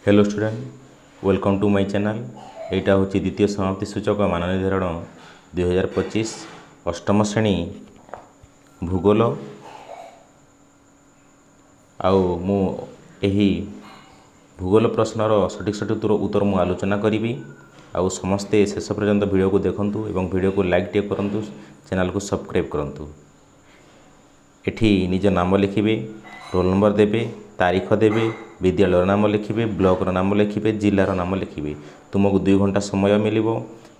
Hello student, welcome to my channel. एटा हूँ द्वितीय समाप्ति सूचक मान निर्धारण 2025 अष्टम श्रेणी भूगोल। आउ मु एही भूगोल प्रश्नर सठिक उत्तर मु आलोचना करी। आउ समस्ते शेष पर्यंत वीडियो को देखंतु एवं वीडियो को लाइक टे करंतु, चैनल को सब्सक्राइब करंतु। एठी निज नाम लिखिबे, रोल नंबर देबे, तारीख देबे, विद्यालय नाम लिखिबे, ब्लॉक नाम लिखिबे, जिलार नाम लिखिबे। तुमको 2 घंटा समय मिलिबो।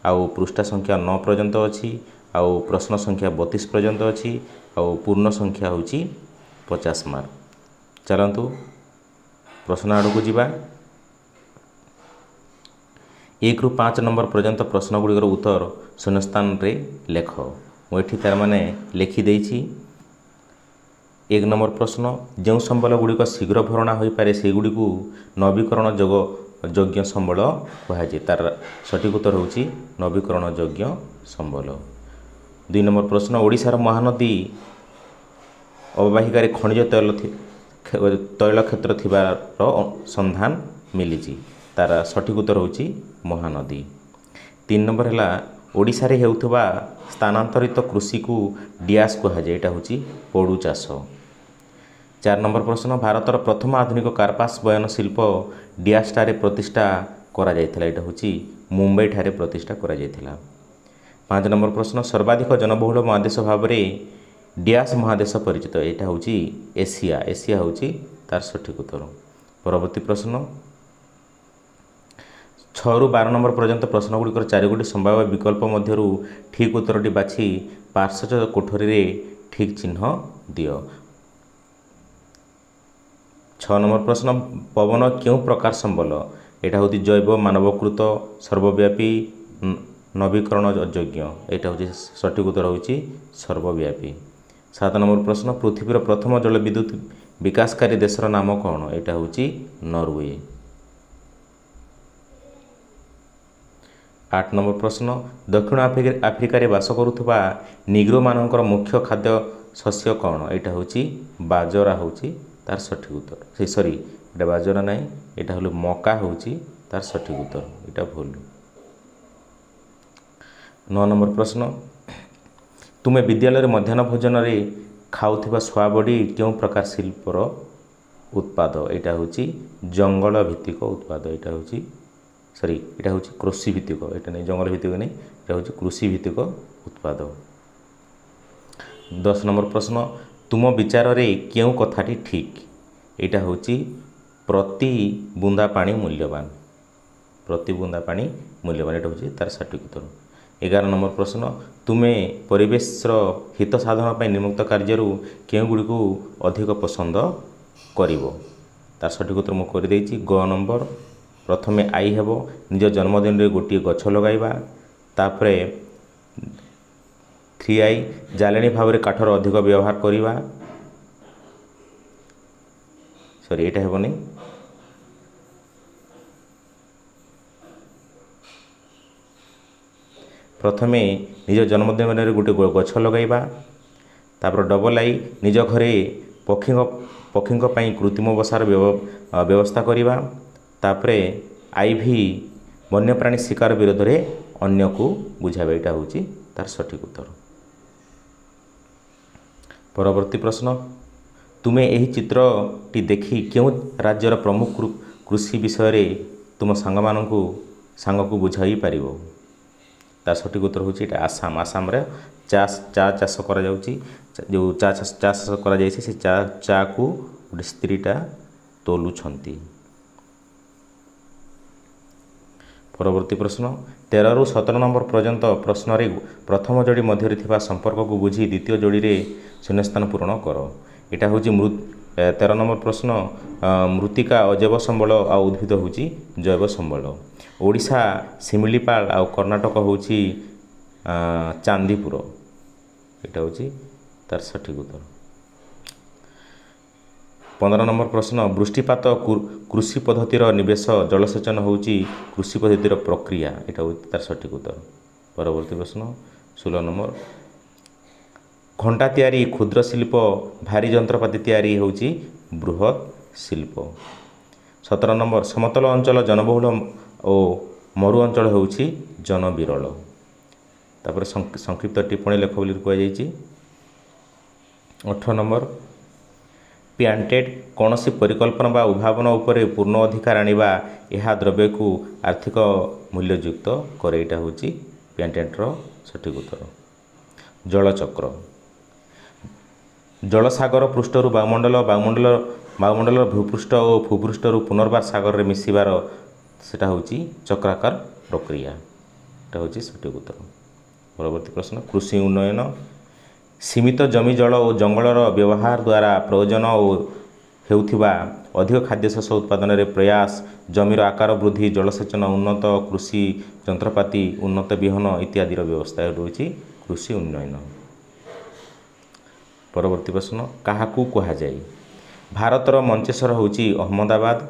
आउ पृष्ठा संख्या 9 पर्यंत अछि। आउ प्रश्न संख्या 32 पर्यंत अछि। आउ पूर्ण संख्या होची 50 मार्क। चलंतु प्रश्न आड़ को जीवा। 1 रु 5 नंबर पर्यंत प्रश्न गुड़िकर उत्तर शून्यस्थान रे लेख। मुझे तार माने लिखि देइछि। 1 नंबर प्रश्न, जो संबल गुड़िक शीघ्र भरणा हो पारे से गुड़ी को नवीकरण योग्य संबल कहुए। तार सठिक उत्तर होची नवीकरण योग्य संबल। 2 नंबर प्रश्न, ओडिशार महानदी अववाहिकार खनिज तैल क्षेत्र थिबार संधान मिली। तार सठिक उत्तर होची महानदी। 3 नंबर है ओडिशा रे हेउथबा स्थानांतरित कृषि को डियास कहुए। एटा होची पोडू चाष। 4 नंबर प्रश्न, भारतर प्रथम आधुनिक कार्पास बयन शिल्प डियासटारे प्रतिष्ठा करा जायथिला। एटा होची मुंबई ठारे प्रतिष्ठा करा जायथिला। 5 नंबर प्रश्न, सर्वाधिक जनबहुल महादेश भाव में डियास महादेश परिचित। एटा होची एशिया। एशिया होची तार सठिक उत्तर। परवर्ती प्रश्न 6 रु 12 नंबर पर्यंत प्रश्न गुड़िकर 4 गोटी संभाव्य विकल्प मध्यरु ठीक उत्तरटी बाछि पार्श्व कोठरी रे ठीक चिन्ह दियो। 6 नंबर प्रश्न, पवन क्यों प्रकार संबल। एटा होती जैव मानवकृत सर्वव्यापी नवीकरण योग्य। एटा होची सठिक उत्तर होची सर्वव्यापी। 7 नंबर प्रश्न, पृथ्वीर प्रथम जल विद्युत विकासकारी देशर नाम कौन। एटा होची नॉर्वे। 8 नंबर प्रश्न, दक्षिण आफ्रिकार बास करुवा निग्रो मानकर मुख्य खाद्य शस्य कौन। एटा होची बाजरा होची तार सठिक उत्तर। सॉरी, एटा बाजरा नहीं, एटा हलो मका होची तार सठिक उत्तर। एटा भूल। 9 नंबर प्रश्न, तुमे विद्यालय मध्याह्न भोजन रे खाउथिबा स्वाबडी क्यों प्रकार शिल्पर उत्पाद। एटा होची जंगल भित्तिक उत्पाद। एटा होची सॉरी, एटा होची कृषि भित्तिक। एटा नहीं जंगल भित्तिक नहीं, एटा होची कृषि भित्तिक उत्पाद। 10 नंबर प्रश्न, तुम विचार रे क्यों कथाटी ठीक। एटा होची प्रति बुंदा पानी मूल्यवान। प्रति बुंदा पानी मूल्यवान, एटा होची तार सठिक उत्तर। 11 नंबर प्रश्न, तुमे परिवेश हित साधन पर निमुक्त कार्यरू क्यों गुड़ी को अधिक पसंद करिवो। तार सठिक उत्तर मुझे कर देइछि। ग नंबर, प्रथमे आई हेबो निज जन्मदिन रे गोटे गछ लगाइबा। तापरे 3I जालेनी भाव में काठर अधिक व्यवहार करिबा। सॉरी, एटा हेबोनी। प्रथमे निज जन्मदिन में गोटे गछ लगाइबा। तापर डबल आई निज घरे पक्षी कृत्रिम बसार व्यवस्था करिबा। तापरे IV वन्यप्राणी शिकार विरोध रे अन्य को बुझाइबा। एटा होची तार सठिक उत्तर। परवर्ती प्रश्न, तुमे यही चित्रटी देखी क्यों राज्यर प्रमुख कृषि विषय रे तुम सांग को बुझाई पारिबो। तार सठिक उत्तर होची एटा आसाम। आसाम रे चा चाष करा जाउची। जो चाष करा जायछि से चा को गोटे स्त्रीटा तोलुछंती। परवर्ती प्रश्न, 13 रु 17 नंबर पर्यंत प्रश्न रे प्रथम जोड़ी मध्य थिबा संपर्क को बुझी द्वितीय जोड़ी रे शून्यस्थान पूरण कर। एटा होची 13 नंबर प्रश्न, मृत्तिका अजैव संबल आ उद्भिद होची जैव संबल। ओडिशा शिमिलीपाल आ कर्णाटक होची चांदीपुर। एटा होची तार सठिक उत्तर। 15 नंबर प्रश्न, वृष्टिपात कृषि पद्धतिर निवेश जलसेचन होची कृषि पद्धतिर प्रक्रिया। एटा होची तार सठिक उत्तर। परवर्ती प्रश्न 16 नंबर, घंटा तैयारी क्षुद्र शिल्प, भारी जंत्रपाति तैयारी होची बृहत शिल्प। 17 नंबर समतल अंचल जनबहुल और मरु अंचल होउछि जनविरल। तापर संक्षिप्त टिप्पणी लेख बोली कहुଯାଇଛି। 18 नंबर प्यांटेड कौन सी परिकल्पना बा उद्भावना उपरे पूर्ण अधिकार आनिबा यह द्रव्य को आर्थिक मूल्ययुक्त करे। एटा होछि प्यांटेडर सठिक उत्तर। जलचक्र जलसागर पृष्ठर वायुमंडल भूपृष्ठ और भूपृष्ठर पुनर्बार सागर में मिसिबार सेटा होछि चक्राकार प्रक्रिया। एटा होछि सठिक उत्तर। परवर्ती प्रश्न कृषि उन्नयन सीमित जमी जल और जंगलर व्यवहार द्वारा प्रयोजन और हेउथिबा अधिक खाद्यशस्य उत्पादन रे प्रयास जमीर आकार वृद्धि जलसेचन उन्नत कृषि जंत्रपाति उन्नत बिहन इत्यादि व्यवस्था रही कृषि उन्नयन। परवर्ती प्रश्न काहाकू कहा जाए। भारतर मंचेश्वर होउछि अहमदाबाद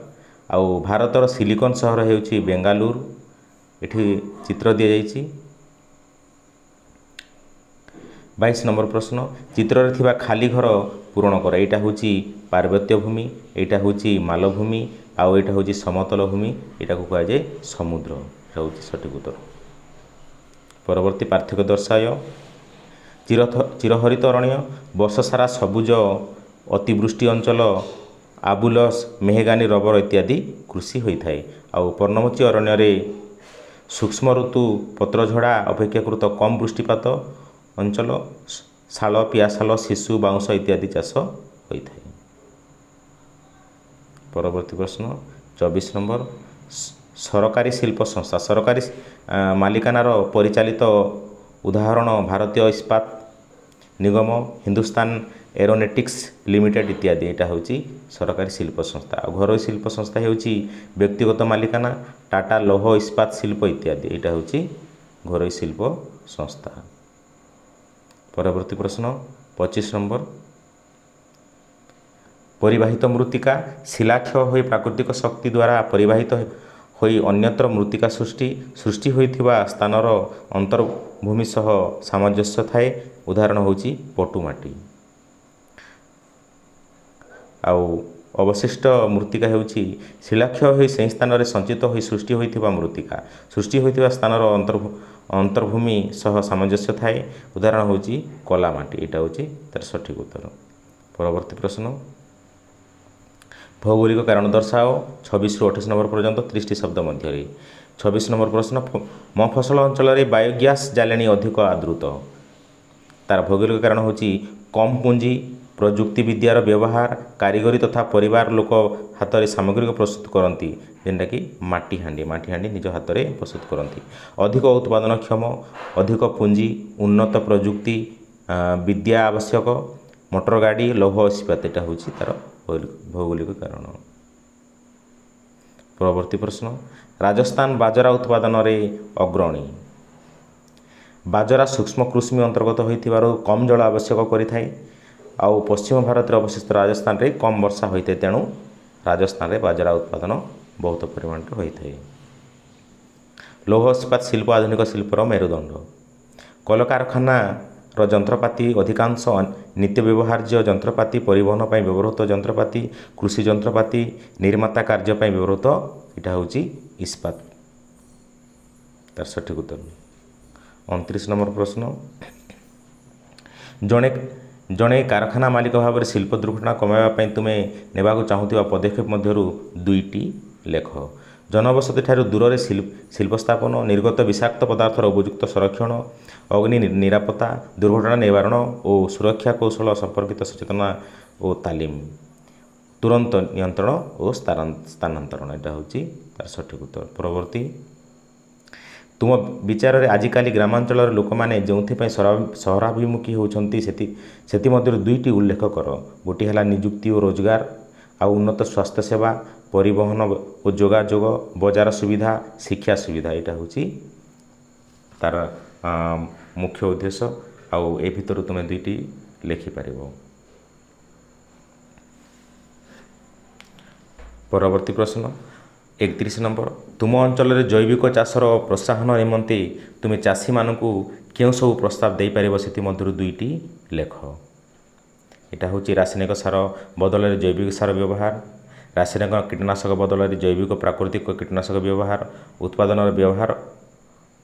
आउ भारतर सिलिकन सहर होउछि बेंगालुर। एठी चित्र दिया जाइछि। 22 नंबर प्रश्न चित्र रे थिबा खाली घर पूरण कर। एटा होछि पार्वत्य भूमि एटा होछि मालभूमि आउ एटा होछि समतल भूमि एटा को कहा जाए समुद्र। एटा होछि सठिक उत्तर। परवर्ती पार्थक्य दर्शाय। चिरहरित अरण्य वर्ष सारा सबुज अतिवृष्टि अंचल आबुलस मेहगानी रबर इत्यादि कृषि होता है। आउ पर्णमोची अरण्य रे सूक्ष्म ऋतु पत्रझड़ा अपेक्षाकृत कम वृष्टिपात अंचल शाल पियाशाल शिशु बाउंश इत्यादि चाष होता है। परवर्ती प्रश्न 24 नंबर सरकारी शिल्प संस्था सरकारी मालिकानार परिचालित उदाहरण भारतीय इस्पात निगम हिंदुस्तान एरोनेटिक्स लिमिटेड इत्यादि। एटा होछि सरकारी शिल्प संस्था। घरोई शिल्प संस्था होछि व्यक्तिगत मालिकाना टाटा लौह इस्पात शिल्प इत्यादि। एटा होछि घरोई शिल्प संस्था। परवर्ती प्रश्न 25 नंबर परिवाहित मृत्तिका शिलाक्षय होई प्राकृतिक शक्ति द्वारा परिवाहित होई अन्यत्र मृत्तिका सृष्टि होइथिबा स्थानर अंतर्भूमि सह सामंजस्य थाए। उदाहरण होछि पटुमाटी। आउ अवशिष्ट मृत्तिका होछि शिलाक्षय होई से स्थान रे संचित होई सृष्टि होइथिबा मृत्तिका सृष्टि होइथिबा स्थानर अंतर्भूमि सह सामंजस्य थाए। उदाहरण होछि कलामाटी। एटा होछि तार सठिक उत्तर। परवर्ती प्रश्न भौगोलिक कारण दर्शाओ। 26 रु 28 नंबर पर्यंत 30 शब्द मध्य। 26 नंबर प्रश्न मफसल अंचल रे बायोगैस जालेनी अधिक आदृत। तार भौगोलिक कारण होछि कम पुंजी प्रजुक्ति विद्यार व्यवहार कारीगरी तथा परिवार लोक हाथ में सामग्री प्रस्तुत करती जेनटा कि माटी हांडी निज हाथ में प्रस्तुत करती। अधिक उत्पादनक्षम अधिक पुंजी उन्नत प्रजुक्ति विद्या आवश्यक मोटर गाड़ी लौह इस्पात। एटा होछि तार भौगोलिक कारण। परवर्ती प्रश्न राजस्थान बाजरा उत्पादन रे अग्रणी। बाजरा सूक्ष्म कृषि अंतर्गत होइथिबारु कम जल आवश्यक करिथाय। आउ पश्चिम भारत रे अवशिष्ट राजस्थान रे कम वर्षा होइते तेणु राजस्थान रे बाजरा उत्पादन बहुत परिमाण रे होइथाय। लौह इस्पात शिल्प आधुनिक शिल्पर मेरुदंड। कलकारखाना रो जंत्रपाति अधिकांश नित्य व्यवहार्य जंत्रपाति परिवहन पर व्यवहृत जंत्रपाति कृषि जंत्रपाति निर्माता कार्य पर व्यवहृत इटा होची इस्पात। तार सठिक उत्तर। 29 नंबर प्रश्न जड़े कारखाना मालिक भाव में शिल्प दुर्घटना कमाइबा तुम्हें नेबाक चाहूथिबा पदक्षेप मध्यरु दुईटी लेख। जनबसति ठारू दूर से शिल्प स्थापन निर्गत विषाक्त पदार्थर उपयुक्त संरक्षण अग्नि निरापत्ता दुर्घटना निवारण और सुरक्षा कौशल संपर्कित सचेतना और तालीम तुरंत नियंत्रण और स्थानांतरण। यहाँ हूँ तार सठिक उत्तर। परवर्ती तुम विचार में आजिकाली ग्रामांचल लोक मैंने जो सहराभिमुखी होती से दुईटी उल्लेख कर। गोटे है निजुक्ति और रोजगार आ उन्नत स्वास्थ्य सेवा परिवहन और जोगाजोग बजार सुविधा शिक्षा सुविधा। यहाँ हूँ तार मुख्य उद्देश्य आउ ए भितर तुम दुईटी लिखिपार। परवर्ती प्रश्न 31 नंबर तुम अंचल जैविक चाषर प्रोत्साहन निमंते तुम्हें चाषी मानक क्यों सब प्रस्ताव दे पार से दुईटी लेख। यहाँ हूँ रासायनिक सार बदल जैविक सार व्यवहार ରାସାୟନିକ କୀଟନାଶକ ବଦଳରେ ଜୈବିକ ପ୍ରାକୃତିକ କୀଟନାଶକ ବ୍ୟବହାର, ଉତ୍ପାଦନର ବ୍ୟବହାର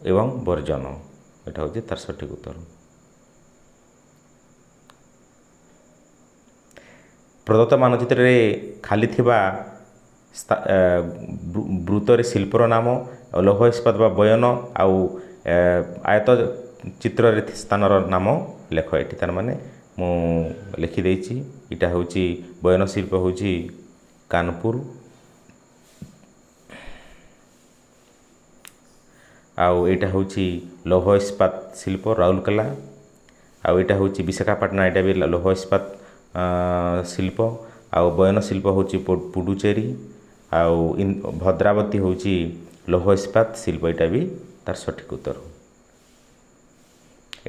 ଏବଂ ବର୍ଜନ। ଏଇଟା ହେଉଛି ତାର ସଠିକ୍ ଉତ୍ତର। ପ୍ରଦତ୍ତ ମାନଚିତ୍ରରେ ଖାଲି ଥିବା ବୃତ୍ତରେ ଶିଳ୍ପର ନାମ, ଲୌହ ଇସ୍ପାତ ବା ବୟନ ଆଉ ଆୟତ ଚିତ୍ରରେ ସ୍ଥାନର ନାମ ଲେଖ। ଏଠି ତାର ମାନେ ମୁଁ ଲେଖିଦେଇଛି। ଏଇଟା ହେଉଛି ବୟନ ଶିଳ୍ପ ହେଉଛି କାନପୁର, ଆଉ ଏଇଟା ହେଉଛି ଲୌହ ଇସ୍ପାତ ଶିଳ୍ପ ରାଉରକେଲା, ଆଉ ଏଇଟା ହେଉଛି ବିଶାଖାପାଟଣା, ଏଇଟା ବି ଲୌହ ଇସ୍ପାତ ଶିଳ୍ପ, ଆଉ ବୟନ ଶିଳ୍ପ ହେଉଛି ପୁଡୁଚେରୀ, ଆଉ ଭଦ୍ରାବତୀ ହେଉଛି ଲୌହ ଇସ୍ପାତ ଶିଳ୍ପ। ଏଇଟା ବି ତାର ସଠିକ୍ ଉତ୍ତର।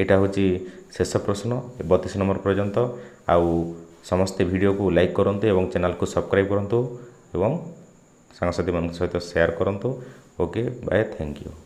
ଏଇଟା ହେଉଛି ଶେଷ ପ୍ରଶ୍ନ 32 ନମ୍ବର ପର୍ଯ୍ୟନ୍ତ। ଆଉ ସମସ୍ତେ ଭିଡ଼ିଓକୁ ଲାଇକ୍ କରନ୍ତୁ ଏବଂ ଚ୍ୟାନେଲକୁ ସବସ୍କ୍ରାଇବ୍ କରନ୍ତୁ ଏବଂ ସାଙ୍ଗସାଥିମାନଙ୍କ ସହିତ ସେୟାର କରନ୍ତୁ। Okay, bye, thank you.